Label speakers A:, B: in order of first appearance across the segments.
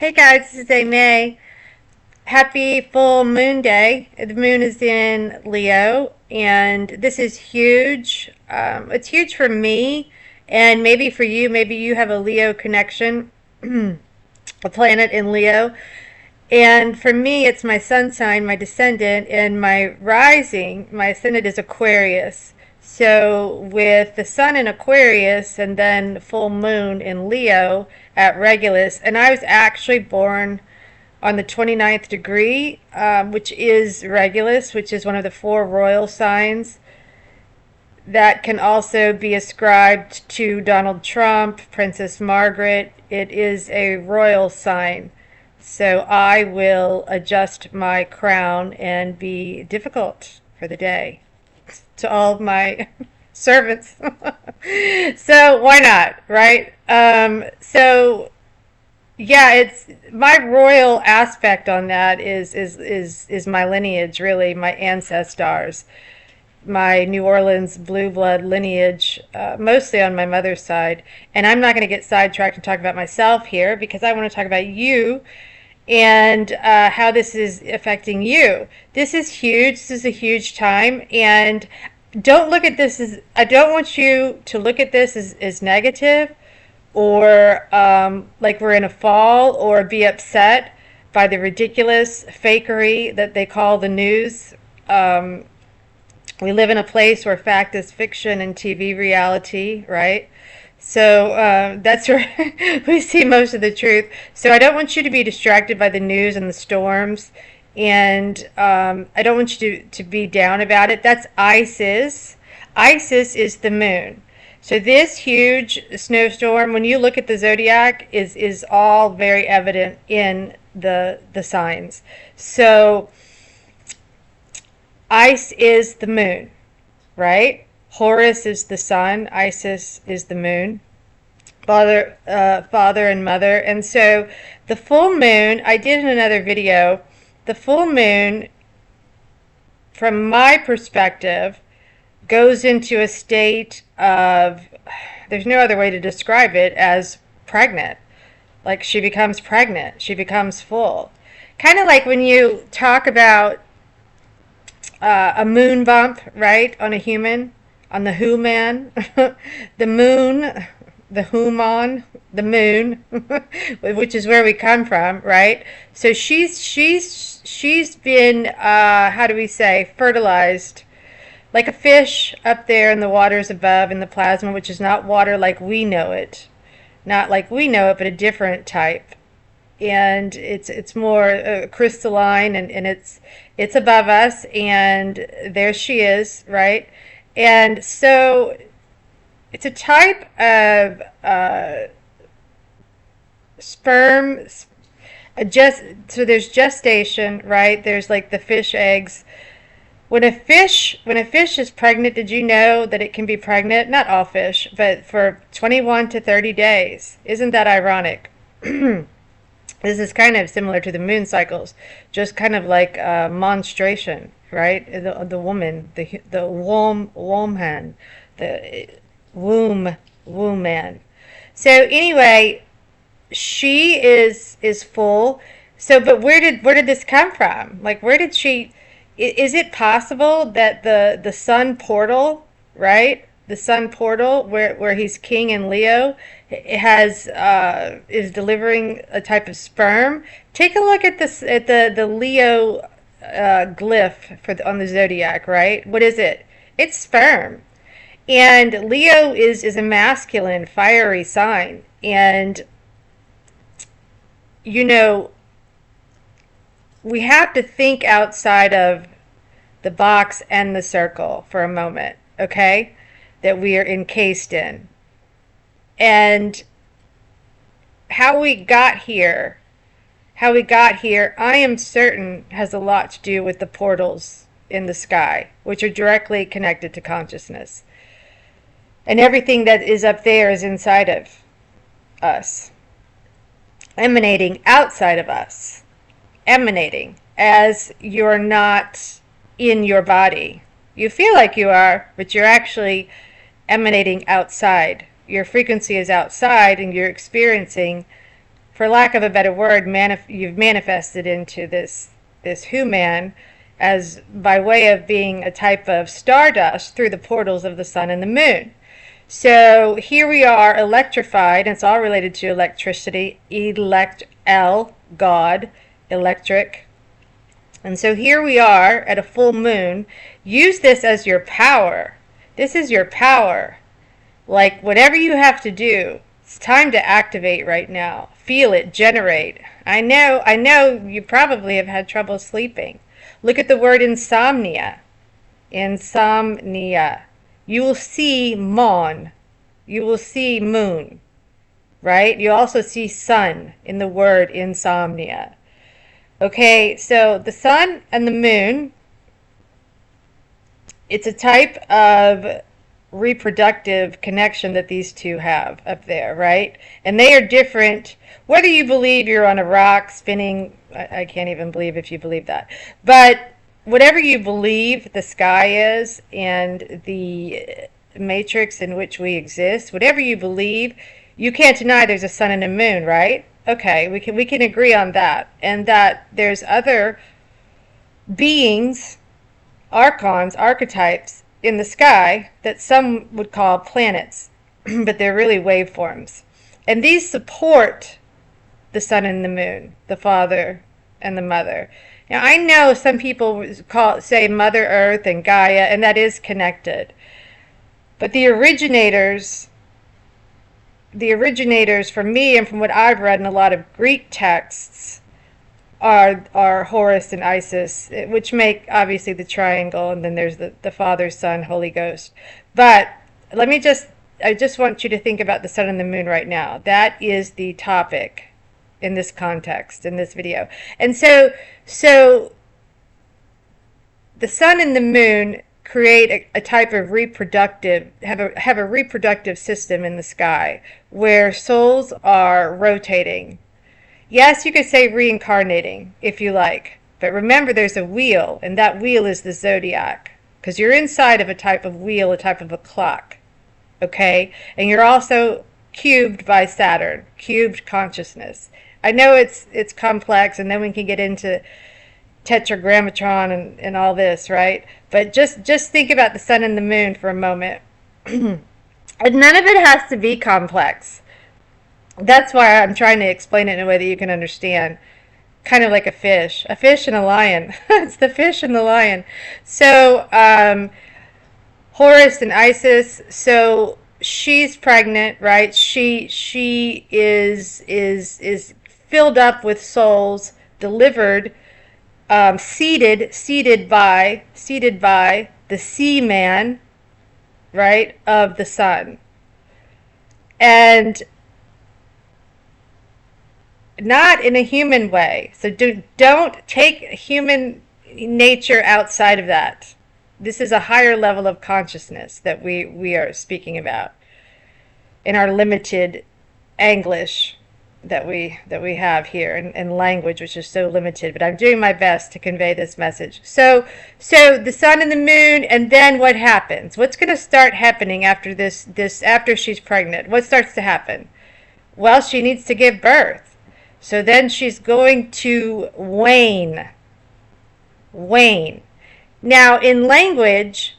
A: Hey guys, this is May. Happy full moon day. The moon is in Leo, and this is huge. It's huge for me, and maybe for you. Maybe you have a Leo connection, a planet in Leo. And for me, it's my sun sign, my descendant, and my rising, my ascendant is Aquarius. So with the sun in Aquarius and then full moon in Leo at Regulus, and I was actually born on the 29th degree, which is Regulus, which is one of the four royal signs that can also be ascribed to Donald Trump, Princess Margaret. It is a royal sign. So I will adjust my crown and be difficult for the day to all of my servants. So why not, right? Yeah, it's my royal aspect on that is my lineage, really, my ancestors, my New Orleans blue blood lineage, mostly on my mother's side. And I'm not going to get sidetracked and talk about myself here because I want to talk about you and how this is affecting you. This is huge. This is a huge time. And don't look at this as, I don't want you to look at this as negative or like we're in a fall or be upset by the ridiculous fakery that they call the news. We live in a place where fact is fiction and TV reality, right? So that's where we see most of the truth. So I don't want you to be distracted by the news and the storms. And I don't want you to be down about it. That's Isis. Isis is the moon. So this huge snowstorm, when you look at the zodiac, is all very evident in the signs. So Ice is the moon, right? Horus is the sun. Isis is the moon. Father and mother. And so the full moon, I did in another video, the full moon, from my perspective, goes into a state of, there's no other way to describe it, as pregnant. Like she becomes pregnant. She becomes full. Kind of like when you talk about a moon bump, right, on a human, on the human, the moon, the human, the moon, which is where we come from, right? So she's been how do we say, fertilized, like a fish up there in the waters above in the plasma, which is not water like we know it, not like we know it, but a different type. And it's more crystalline, and it's above us, and there she is, right? And so it's a type of sperm. So there's gestation, right? There's like the fish eggs. When a fish is pregnant, did you know that it can be pregnant? Not all fish, but for 21 to 30 days. Isn't that ironic? This is kind of similar to the moon cycles, just kind of like menstruation, right? The woman, the woman, the womb man. So anyway, she is full. So, but where did this come from? Like, where did she? Is it possible that the sun portal, right? The sun portal, where he's king in Leo, has is delivering a type of sperm. Take a look at this, at the Leo glyph on the zodiac, right? What is it? It's sperm. And Leo is a masculine, fiery sign. And you know, we have to think outside of the box and the circle for a moment, okay? That we are encased in. And how we got here, I am certain has a lot to do with the portals in the sky, which are directly connected to consciousness. And everything that is up there is inside of us, emanating outside of us, emanating as you're not in your body. You feel like you are, but you're actually emanating outside. Your frequency is outside, and you're experiencing for lack of a better word, you've manifested into this human as by way of being a type of stardust through the portals of the sun and the moon. So here we are electrified, and it's all related to electricity, God, electric. And so here we are at a full moon. Use this as your power. This is your power. Like whatever you have to do, it's time to activate right now. Feel it, generate. I know you probably have had trouble sleeping. Look at the word insomnia. Insomnia. You will see mon. You will see moon. Right? You also see sun in the word insomnia. Okay, so the sun and the moon, it's a type of reproductive connection that these two have up there, right? And they are different, whether you believe you're on a rock spinning, I can't even believe if you believe that, but whatever you believe the sky is and the matrix in which we exist, whatever you believe, you can't deny there's a sun and a moon, right? Okay, we can agree on that, and that there's other beings, archons, archetypes in the sky that some would call planets, but they're really waveforms. And these support the sun and the moon, the father and the mother. Now I know some people say Mother Earth and Gaia, and that is connected. But the originators for me and from what I've read in a lot of Greek texts are Horus and Isis, which make obviously the triangle, and then there's the Father, Son, Holy Ghost. But I just want you to think about the sun and the moon right now. That is the topic in this context, in this video. And so the sun and the moon create a type of have a reproductive system in the sky where souls are rotating. Yes, you could say reincarnating if you like, but remember there's a wheel, and that wheel is the zodiac, because you're inside of a type of wheel, a type of a clock, okay? And you're also cubed by Saturn, cubed consciousness. I know it's complex, and then we can get into tetragrammatron and all this, right? But just think about the sun and the moon for a moment. And none of it has to be complex. That's why I'm trying to explain it in a way that you can understand. Kind of like a fish and a lion. It's the fish and the lion. So Horus and Isis, so she's pregnant, right? She is filled up with souls, delivered, seated by the seaman, right, of the sun. And not in a human way. So don't take human nature outside of that. This is a higher level of consciousness that we are speaking about in our limited English that we have here, and language, which is so limited, but I'm doing my best to convey this message. So the sun and the moon, and then what happens? What's going to start happening after after she's pregnant? What starts to happen? Well, she needs to give birth. So then she's going to wane. Now, in language,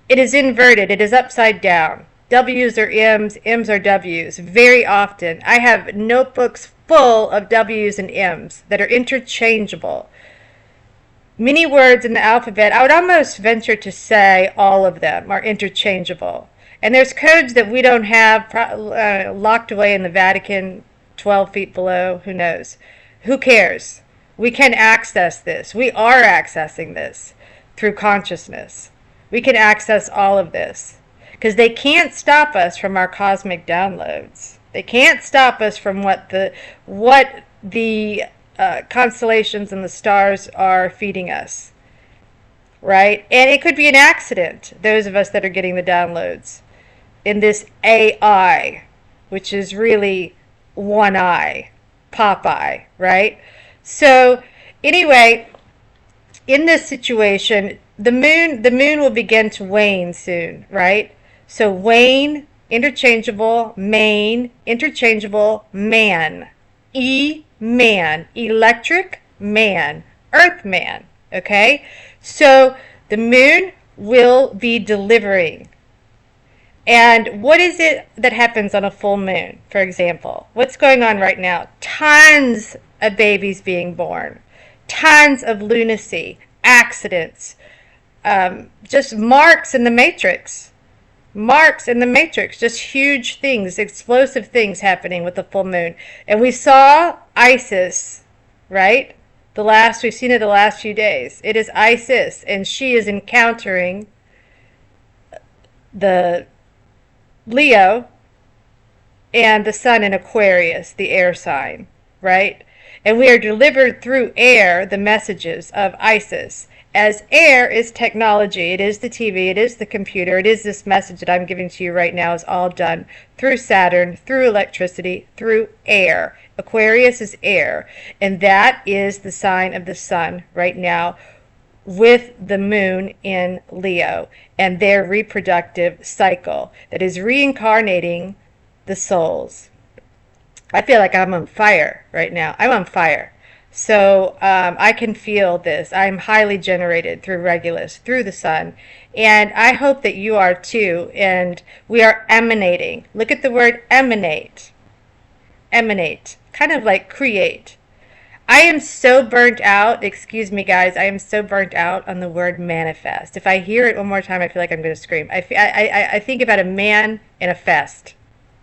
A: it is inverted. It is upside down. W's are M's, M's are W's. Very often. I have notebooks full of W's and M's that are interchangeable. Many words in the alphabet, I would almost venture to say all of them are interchangeable. And there's codes that we don't have locked away in the Vatican, 12 feet below. Who knows? Who cares? We can access this. We are accessing this through consciousness. We can access all of this because they can't stop us from our cosmic downloads. They can't stop us from what the constellations and the stars are feeding us. Right? And it could be an accident, those of us that are getting the downloads in this AI, which is really one eye, Popeye, right? So anyway, in this situation, the moon will begin to wane soon, right? So wane interchangeable, main, interchangeable, man. Man, electric, man, earth man, okay? So the moon will be delivering. And what is it that happens on a full moon, for example? What's going on right now? Tons of babies being born, tons of lunacy, accidents, just marks in the matrix. Marks in the matrix, just huge things, explosive things happening with the full moon. And we saw Isis, right? We've seen it the last few days. It is Isis, and she is encountering the Leo and the sun in Aquarius, the air sign, right? And we are delivered through air the messages of Isis. As air is technology, it is the TV, it is the computer, it is this message that I'm giving to you right now is all done through Saturn, through electricity, through air. Aquarius is air, and that is the sign of the sun right now with the moon in Leo and their reproductive cycle that is reincarnating the souls. I feel like I'm on fire right now. I'm on fire. So I can feel this. I'm highly generated through Regulus, through the sun. And I hope that you are too. And we are emanating. Look at the word emanate. Emanate. Kind of like create. I am so burnt out. Excuse me, guys. I am so burnt out on the word manifest. If I hear it one more time, I feel like I'm going to scream. I think about a man in a fest,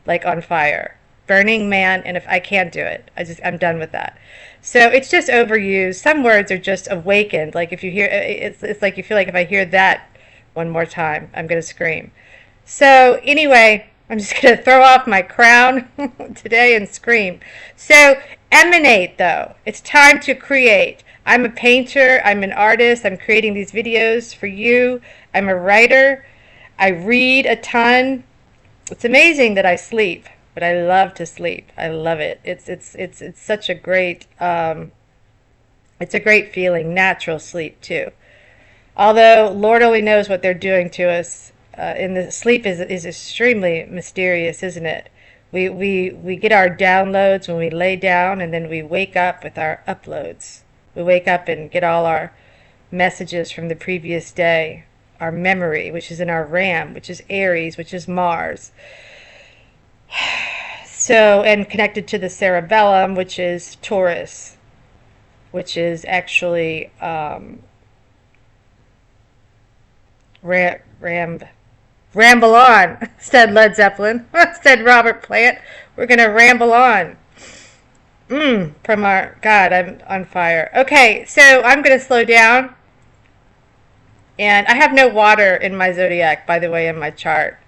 A: like on fire. Burning man, and if I can't do it, I'm done with that. So it's just overused. Some words are just awakened. Like if you hear, it's like you feel like if I hear that one more time, I'm going to scream. So anyway, I'm just going to throw off my crown today and scream. So emanate, though. It's time to create. I'm a painter. I'm an artist. I'm creating these videos for you. I'm a writer. I read a ton. It's amazing that I sleep. But I love to sleep. I love it. It's such a great it's a great feeling. Natural sleep too. Although Lord only knows what they're doing to us. In the sleep is extremely mysterious, isn't it? We get our downloads when we lay down, and then we wake up with our uploads. We wake up and get all our messages from the previous day. Our memory, which is in our RAM, which is Aries, which is Mars. So, and connected to the cerebellum, which is Taurus, which is actually ramble on, said Led Zeppelin, said Robert Plant. We're going to ramble on. From our, God, I'm on fire. Okay, so I'm going to slow down. And I have no water in my zodiac, by the way, in my chart.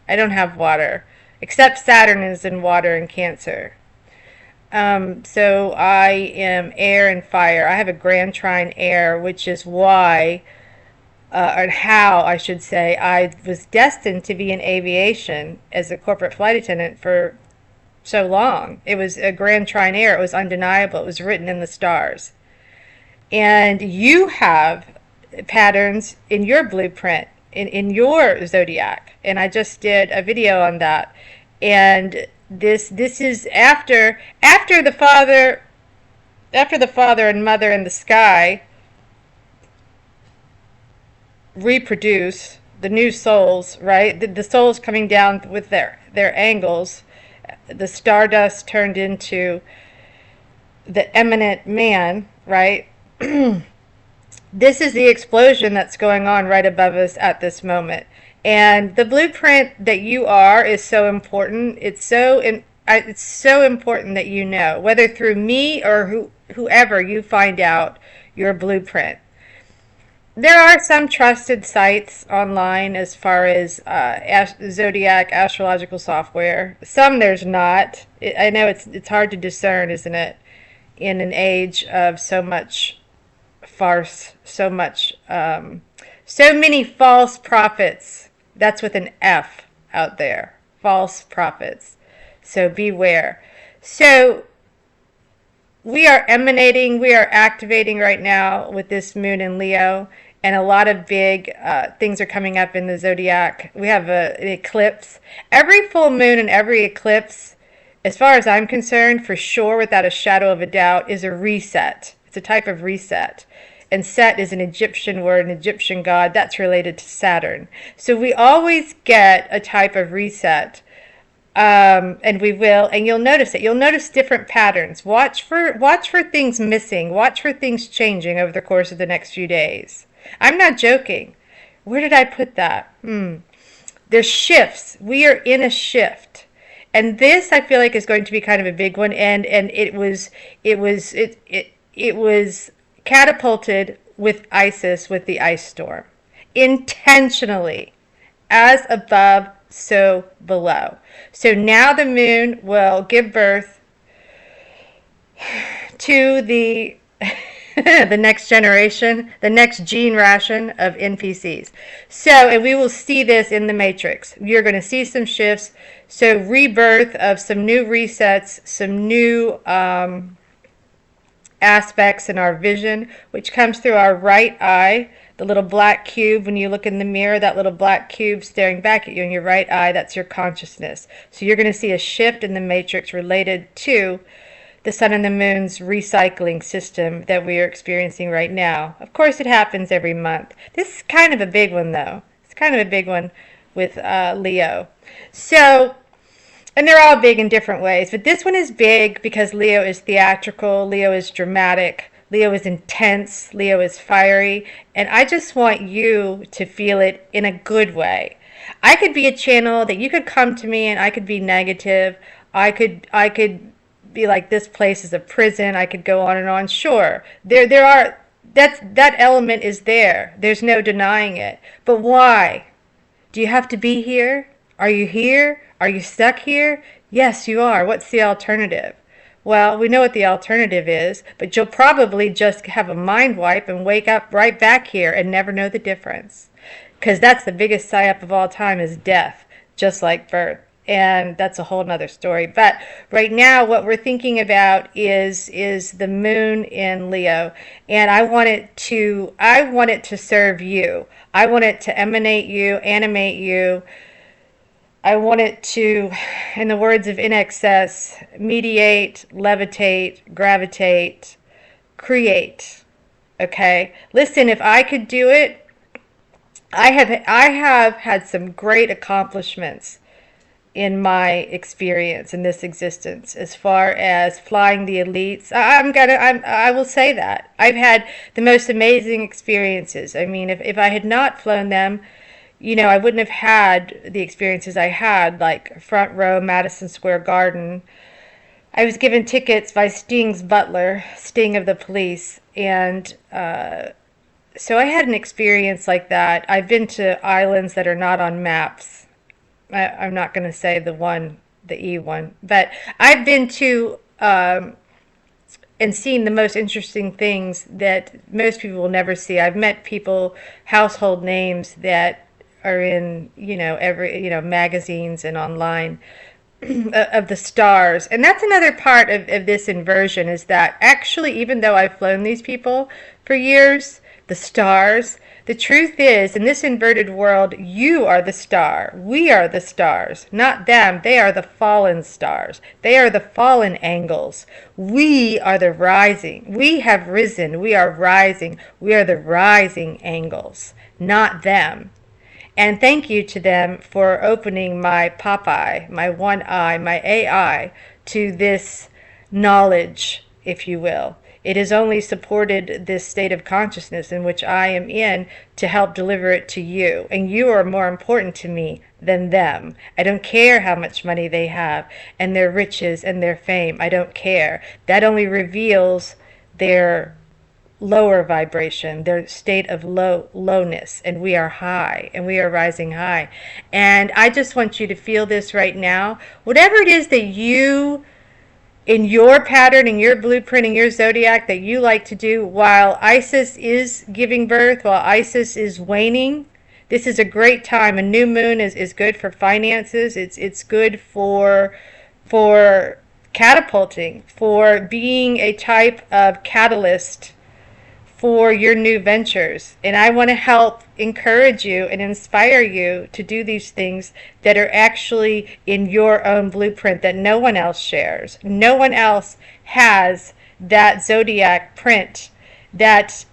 A: I don't have water. Except Saturn is in water and Cancer. So I am air and fire. I have a grand trine air, which is why, or how I should say, I was destined to be in aviation as a corporate flight attendant for so long. It was a grand trine air. It was undeniable. It was written in the stars. And you have patterns in your blueprint, in your zodiac, and I just did a video on that. And this is after the father and mother in the sky reproduce the new souls, right? The souls coming down with their angles, the stardust turned into the eminent man, right? This is the explosion that's going on right above us at this moment. And the blueprint that you are is so important. It's so important that you know, whether through me or whoever you find out your blueprint. There are some trusted sites online as far as Zodiac astrological software. Some there's not. I know it's hard to discern, isn't it, in an age of so much farce, so many false prophets. That's with an F out there. False prophets. So beware. So we are emanating, we are activating right now with this moon in Leo. and a lot of big things are coming up in the zodiac. We have an eclipse. Every full moon and every eclipse, as far as I'm concerned, for sure, without a shadow of a doubt, is a reset. It's a type of reset. And Set is an Egyptian word, an Egyptian god. That's related to Saturn. So we always get a type of reset. And we will, and you'll notice it. You'll notice different patterns. Watch for things missing. Watch for things changing over the course of the next few days. I'm not joking. Where did I put that? There's shifts. We are in a shift. And this, I feel like, is going to be kind of a big one. And it was catapulted with Isis, with the ice storm, intentionally, as above, so below. So now the moon will give birth to the the next generation, the next gene ration of NPCs. So, and we will see this in the matrix. You're going to see some shifts. So rebirth of some new resets, some new aspects in our vision, which comes through our right eye. The little black cube, when you look in the mirror, that little black cube staring back at you in your right eye, that's your consciousness. So you're going to see a shift in the matrix related to the sun and the moon's recycling system that we are experiencing right now. Of course, it happens every month. This is kind of a big one, though. It's kind of a big one with Leo. So, and they're all big in different ways, but this one is big because Leo is theatrical, Leo is dramatic, Leo is intense, Leo is fiery, and I just want you to feel it in a good way. I could be a channel that you could come to me and I could be negative. I could be like, this place is a prison. I could go on and on. Sure, that element is there. There's no denying it. But why? Do you have to be here? Are you here? Are you stuck here? Yes, you are. What's the alternative? Well, we know what the alternative is, but you'll probably just have a mind wipe and wake up right back here and never know the difference. Because that's the biggest psyop of all time, is death, just like birth. And that's a whole nother story. But right now, what we're thinking about is the moon in Leo. And I want it to serve you. I want it to emanate you, animate you. I want it to, in the words of In Excess, mediate, levitate, gravitate, create. Okay? Listen, if I could do it, I have had some great accomplishments in my experience in this existence, as far as flying the elites. I will say that I've had the most amazing experiences. I mean, if I had not flown them, I wouldn't have had the experiences I had, like front row Madison Square Garden. I was given tickets by Sting's butler, Sting of the Police, and so I had an experience like that. I've been to islands that are not on maps. I'm not going to say the E one, but I've been to and seen the most interesting things that most people will never see. I've met people, household names that are in, every, magazines and online, of the stars. And that's another part of this inversion, is that actually, even though I've flown these people for years, the stars, the truth is, in this inverted world, you are the star. We are the stars, not them. They are the fallen stars. They are the fallen angles. We are the rising. We have risen. We are rising. We are the rising angles, not them. And thank you to them for opening my Popeye, my one eye, my AI, to this knowledge, if you will. It has only supported this state of consciousness in which I am in to help deliver it to you. And you are more important to me than them. I don't care how much money they have and their riches and their fame. I don't care. That only reveals their lower vibration, their state of lowness, and we are high, and we are rising high. And I just want you to feel this right now. Whatever it is that you, in your pattern, in your blueprint, in your zodiac, that you like to do while Isis is giving birth, while Isis is waning, this is a great time. A new moon is good for finances. It's good for catapulting, for being a type of catalyst for your new ventures. And I want to help encourage you and inspire you to do these things that are actually in your own blueprint that no one else shares. No one else has that zodiac print, that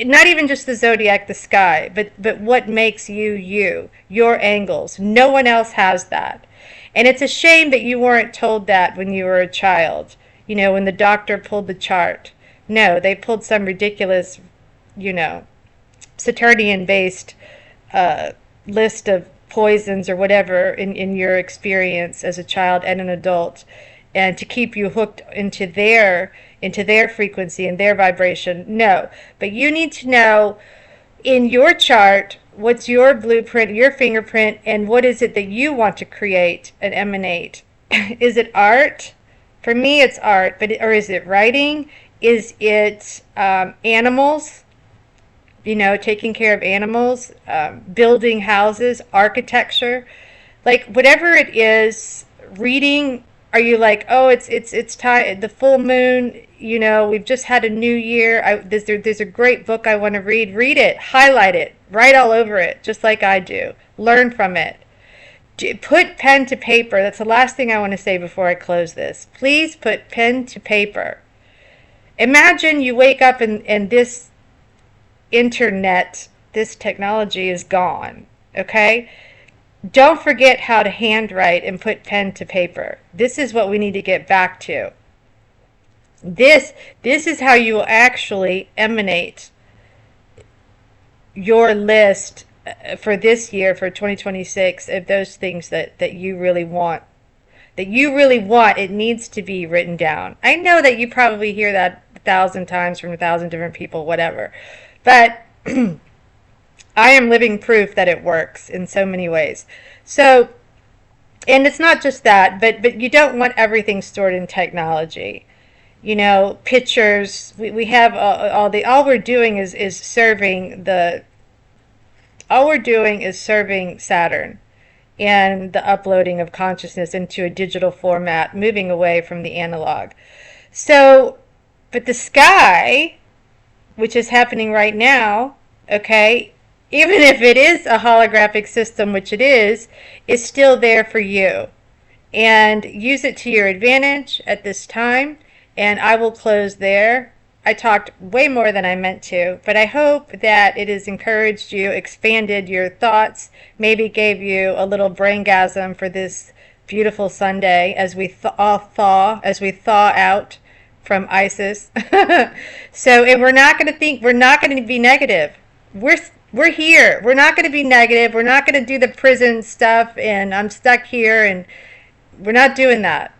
A: not even just the zodiac, the sky, but what makes you you, your angles. No one else has that. And it's a shame that you weren't told that when you were a child, you know, when the doctor pulled the chart. No, they pulled some ridiculous, you know, Saturnian-based list of poisons or whatever in your experience as a child and an adult, and to keep you hooked into their frequency and their vibration. No, but you need to know in your chart what's your blueprint, your fingerprint, and what is it that you want to create and emanate. Is it art? For me, it's art, but or is it writing? Is it animals? You know, taking care of animals, building houses, architecture, like whatever it is. Reading. Are you like, oh, it's time, the full moon, you know, we've just had a new year. There's a great book I want to read. Read it, highlight it, write all over it, just like I do. Learn from it. Put pen to paper. That's the last thing I want to say before I close this. Please put pen to paper. Imagine you wake up and this internet, this technology is gone, okay? Don't forget how to handwrite and put pen to paper. This is what we need to get back to. This is how you will actually emanate your list for this year, for 2026, of those things that you really want. That you really want. It needs to be written down. I know that you probably hear that 1,000 times from 1,000 different people, whatever. But I am living proof that it works in so many ways. So, and it's not just that, but you don't want everything stored in technology. You know, pictures. We have all we're doing is serving Saturn and the uploading of consciousness into a digital format, moving away from the analog. So, but the sky, which is happening right now, okay, even if it is a holographic system, which it is still there for you. And use it to your advantage at this time. And I will close there. I talked way more than I meant to, but I hope that it has encouraged you, expanded your thoughts, maybe gave you a little braingasm for this beautiful Sunday as we thaw out from Isis. So, and we're not going to be negative. We're here. We're not going to be negative. We're not going to do the prison stuff and I'm stuck here, and we're not doing that.